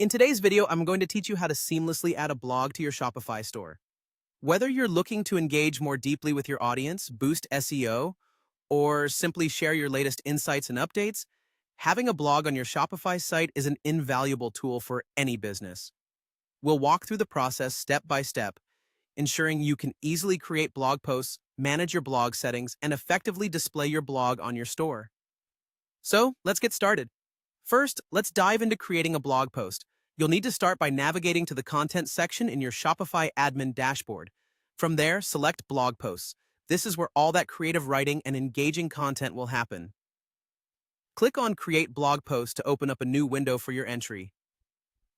In today's video, I'm going to teach you how to seamlessly add a blog to your Shopify store. Whether you're looking to engage more deeply with your audience, boost SEO, or simply share your latest insights and updates, having a blog on your Shopify site is an invaluable tool for any business. We'll walk through the process step by step, ensuring you can easily create blog posts, manage your blog settings, and effectively display your blog on your store. So, let's get started. First, let's dive into creating a blog post. You'll need to start by navigating to the content section in your Shopify admin dashboard. From there, select blog posts. This is where all that creative writing and engaging content will happen. Click on Create Blog Post to open up a new window for your entry.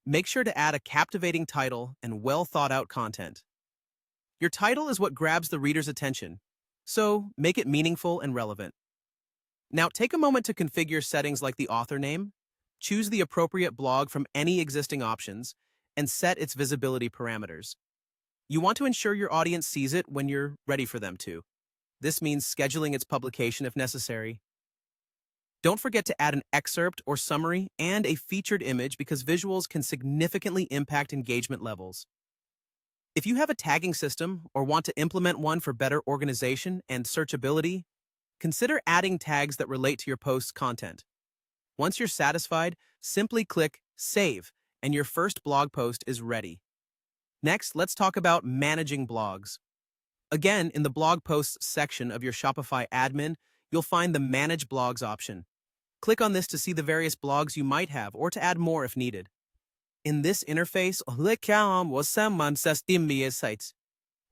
Make sure to add a captivating title and well-thought-out content. Your title is what grabs the reader's attention, so make it meaningful and relevant. Now, take a moment to configure settings like the author name, choose the appropriate blog from any existing options, and set its visibility parameters. You want to ensure your audience sees it when you're ready for them to. This means scheduling its publication if necessary. Don't forget to add an excerpt or summary and a featured image because visuals can significantly impact engagement levels. If you have a tagging system or want to implement one for better organization and searchability, consider adding tags that relate to your post's content. Once you're satisfied, simply click Save, and your first blog post is ready. Next, let's talk about managing blogs. Again, in the blog posts section of your Shopify admin, you'll find the Manage Blogs option. Click on this to see the various blogs you might have or to add more if needed. In this interface,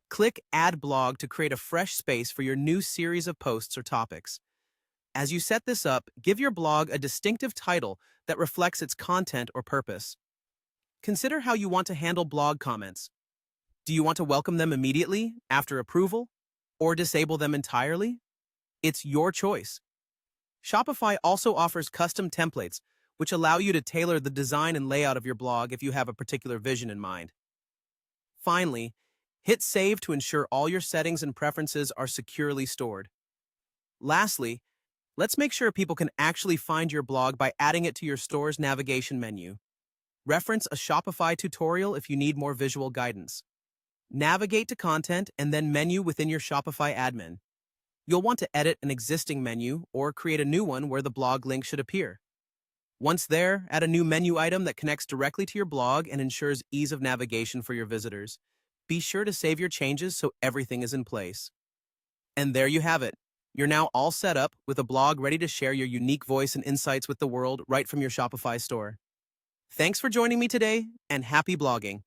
click Add Blog to create a fresh space for your new series of posts or topics. As you set this up, give your blog a distinctive title that reflects its content or purpose. Consider how you want to handle blog comments. Do you want to welcome them immediately, after approval, or disable them entirely? It's your choice. Shopify also offers custom templates, which allow you to tailor the design and layout of your blog if you have a particular vision in mind. Finally, hit Save to ensure all your settings and preferences are securely stored. Lastly, let's make sure people can actually find your blog by adding it to your store's navigation menu. Reference a Shopify tutorial if you need more visual guidance. Navigate to Content and then Menu within your Shopify admin. You'll want to edit an existing menu or create a new one where the blog link should appear. Once there, add a new menu item that connects directly to your blog and ensures ease of navigation for your visitors. Be sure to save your changes so everything is in place. And there you have it. You're now all set up with a blog ready to share your unique voice and insights with the world right from your Shopify store. Thanks for joining me today, and happy blogging.